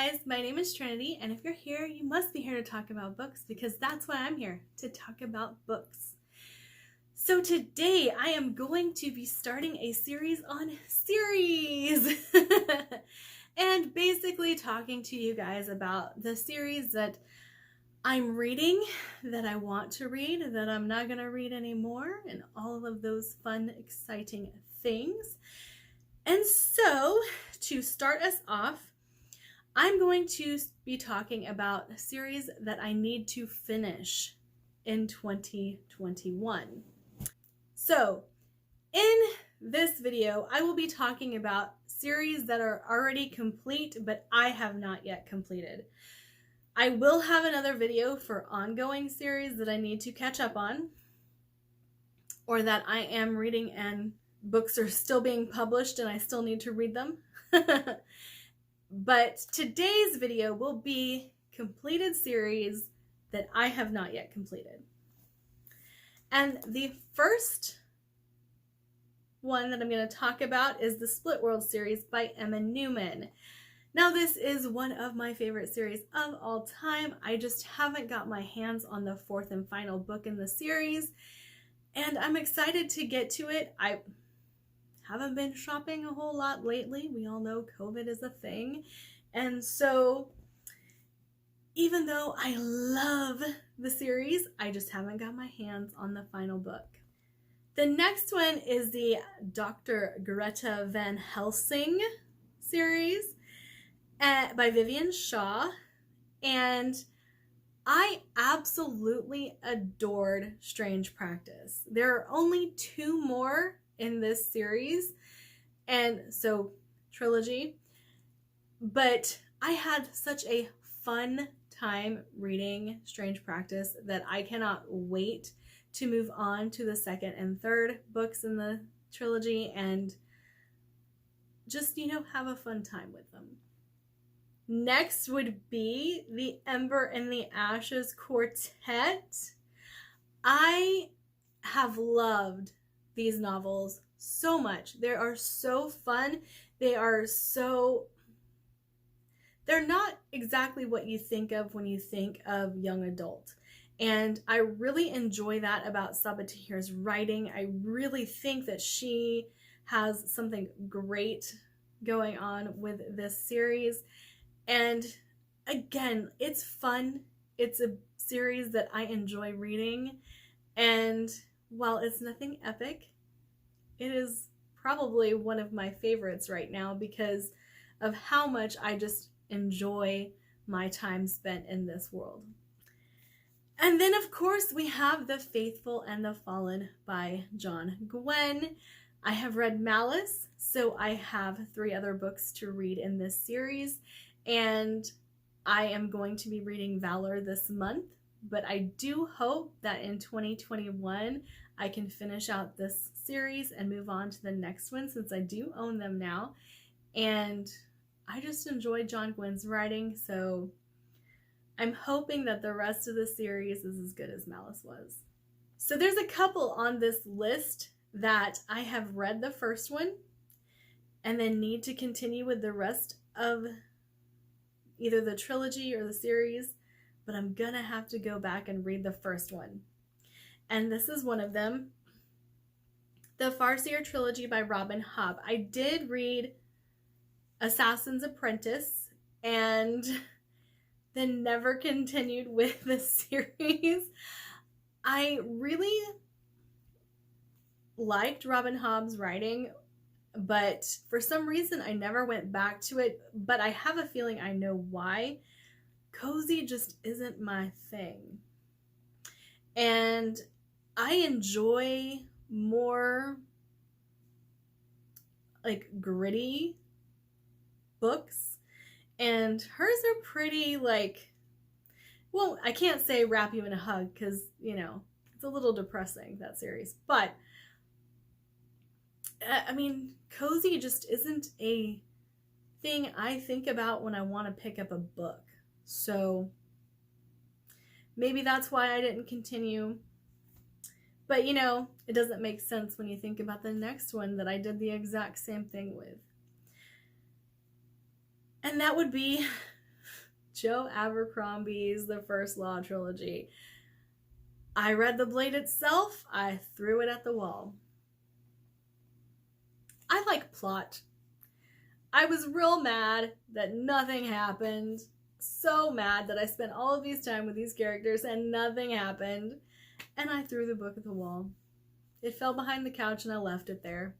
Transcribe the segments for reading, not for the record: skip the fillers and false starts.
guys, my name is Trinity, and if you're here, you must be here to talk about books because that's why I'm here, to talk about books. So today I am going to be starting a series on series and basically talking to you guys about the series that I'm reading, that I want to read, that I'm not going to read anymore, and all of those fun, exciting things. And so to start us off, I'm going to be talking about a series that I need to finish in 2021. So in this video, I will be talking about series that are already complete, but I have not yet completed. I will have another video for ongoing series that I need to catch up on, or that I am reading and books are still being published and I still need to read them. But today's video will be completed series that I have not yet completed. And the first one that I'm going to talk about is the Split World series by Emma Newman. Now, this is one of my favorite series of all time. I just haven't got my hands on the fourth and final book in the series, and I'm excited to get to it. I haven't been shopping a whole lot lately. We all know COVID is a thing. And so even though I love the series, I just haven't got my hands on the final book. The next one is the Dr. Greta Van Helsing series by Vivian Shaw. And I absolutely adored Strange Practice. There are only 2 more in this series, and so trilogy, but I had such a fun time reading Strange Practice that I cannot wait to move on to the second and third books in the trilogy and just, have a fun time with them. Next would be the Ember and the Ashes Quartet. I have loved these novels so much. They are so fun. They're not exactly what you think of when you think of young adult. And I really enjoy that about Sabater's writing. I really think that she has something great going on with this series. And again, it's fun. It's a series that I enjoy reading. And while it's nothing epic, it is probably one of my favorites right now because of how much I just enjoy my time spent in this world. And then, of course, we have The Faithful and the Fallen by John Gwynne. I have read Malice, so I have 3 other books to read in this series, and I am going to be reading Valor this month, but I do hope that in 2021 I can finish out this series and move on to the next one since I do own them now. And I just enjoy John Gwynne's writing, so I'm hoping that the rest of the series is as good as Malice was. So there's a couple on this list that I have read the first one and then need to continue with the rest of either the trilogy or the series, but I'm gonna have to go back and read the first one. And this is one of them, the Farseer trilogy by Robin Hobb. I did read Assassin's Apprentice and then never continued with the series. I really liked Robin Hobb's writing, but for some reason I never went back to it, but I have a feeling I know why. Cozy just isn't my thing. And I enjoy more like gritty books, and hers are pretty well, I can't say wrap you in a hug because, it's a little depressing, that series, but I mean, cozy just isn't a thing I think about when I want to pick up a book. So maybe that's why I didn't continue. But it doesn't make sense when you think about the next one that I did the exact same thing with. And that would be Joe Abercrombie's The First Law trilogy. I read The Blade itself. I threw it at the wall. I like plot. I was real mad that nothing happened. So mad that I spent all of these time with these characters and nothing happened. And I threw the book at the wall. It fell behind the couch and I left it there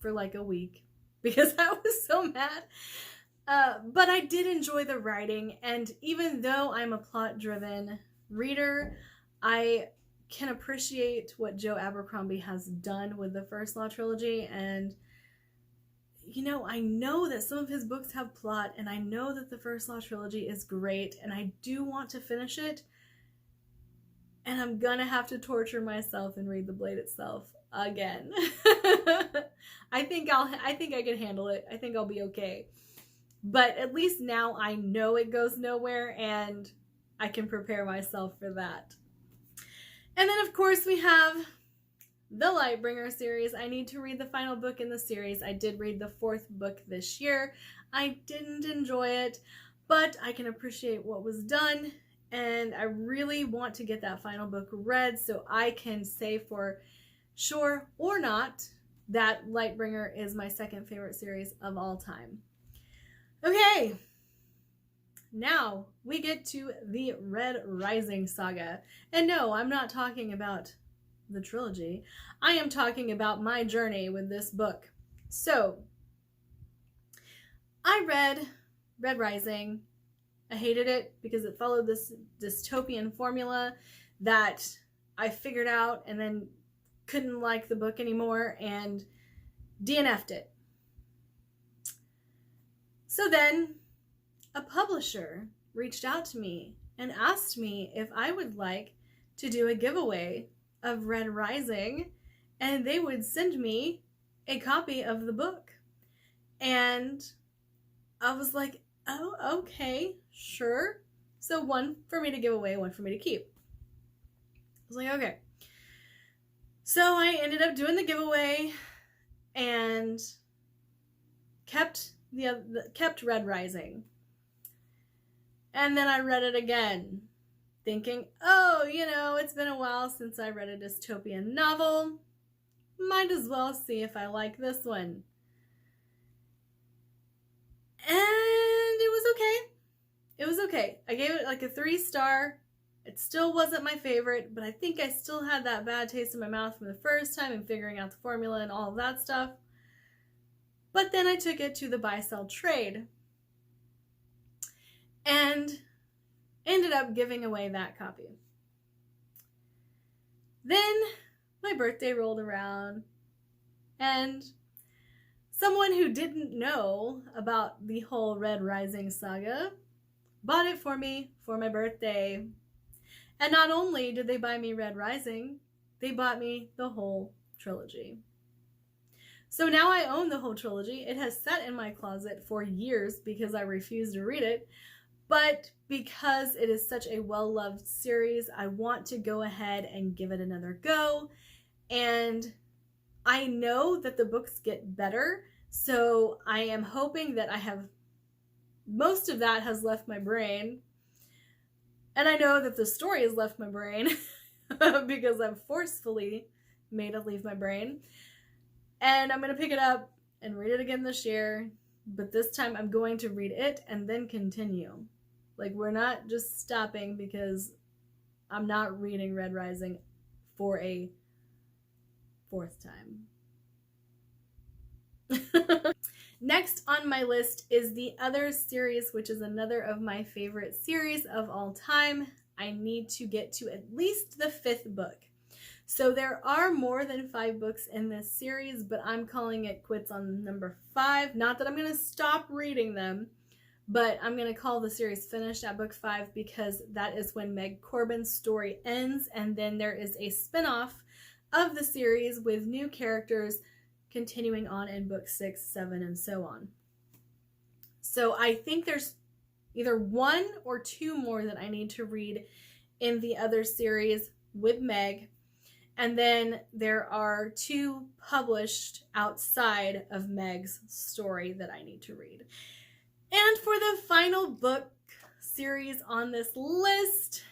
for like a week because I was so mad. But I did enjoy the writing, and even though I'm a plot-driven reader, I can appreciate what Joe Abercrombie has done with the First Law trilogy. And you know, I know that some of his books have plot, and I know that the First Law trilogy is great, and I do want to finish it. And I'm gonna have to torture myself and read The Blade itself again. I think I can handle it. I think I'll be okay. But at least now I know it goes nowhere, and I can prepare myself for that. And then, of course, we have the Lightbringer series. I need to read the final book in the series. I did read the 4th book this year. I didn't enjoy it, but I can appreciate what was done, and I really want to get that final book read so I can say for sure or not that Lightbringer is my second favorite series of all time. Okay, now we get to the Red Rising saga. And no, I'm not talking about the trilogy. I am talking about my journey with this book. So, I read Red Rising. I hated it because it followed this dystopian formula that I figured out and then couldn't like the book anymore and DNF'd it. So then a publisher reached out to me and asked me if I would like to do a giveaway of Red Rising, and they would send me a copy of the book. And I was like, oh, okay, sure. So one for me to give away, one for me to keep. I was like, okay. So I ended up doing the giveaway and kept Red Rising. And then I read it again, thinking, oh, you know, it's been a while since I read a dystopian novel. Might as well see if I like this one. And it was okay. It was okay. I gave it like a 3-star. It still wasn't my favorite, but I think I still had that bad taste in my mouth from the first time and figuring out the formula and all of that stuff. But then I took it to the buy-sell trade and ended up giving away that copy. Then my birthday rolled around, and someone who didn't know about the whole Red Rising saga bought it for me for my birthday. And not only did they buy me Red Rising, they bought me the whole trilogy. So now I own the whole trilogy. It has sat in my closet for years because I refuse to read it. But because it is such a well-loved series, I want to go ahead and give it another go. And I know that the books get better, so I am hoping that most of that has left my brain. And I know that the story has left my brain because I've forcefully made it leave my brain. And I'm going to pick it up and read it again this year. But this time I'm going to read it and then continue. Like, we're not just stopping because I'm not reading Red Rising for a 4th time. Next on my list is the Other series, which is another of my favorite series of all time. I need to get to at least the 5th book. So there are more than 5 books in this series, but I'm calling it quits on number 5. Not that I'm going to stop reading them, but I'm going to call the series finished at book 5 because that is when Meg Corbin's story ends, and then there is a spin-off of the series with new characters continuing on in book 6, 7, and so on. So I think there's either 1 or 2 more that I need to read in the Other series with Meg. And then there are 2 published outside of Meg's story that I need to read. And for the final book series on this list,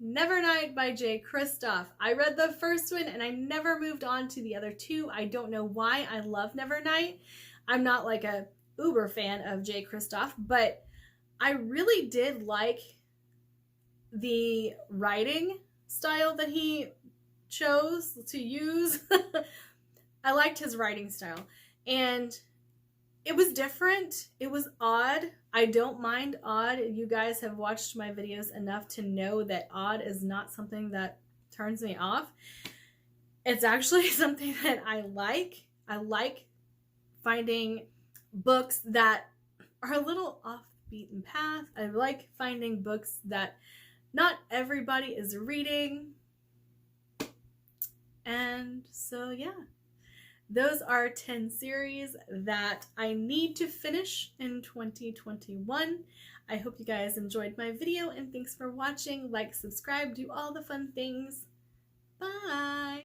Nevernight by Jay Kristoff. I read the first one and I never moved on to the other two. I don't know why. I love Nevernight. I'm not like a uber fan of Jay Kristoff, but I really did like the writing style that he chose to use. I liked his writing style, and it was different. It was odd. I don't mind odd. You guys have watched my videos enough to know that odd is not something that turns me off. It's actually something that I like. I like finding books that are a little off the beaten path. I like finding books that not everybody is reading. And so, yeah. Those are 10 series that I need to finish in 2021. I hope you guys enjoyed my video, and thanks for watching. Like, subscribe, do all the fun things. Bye!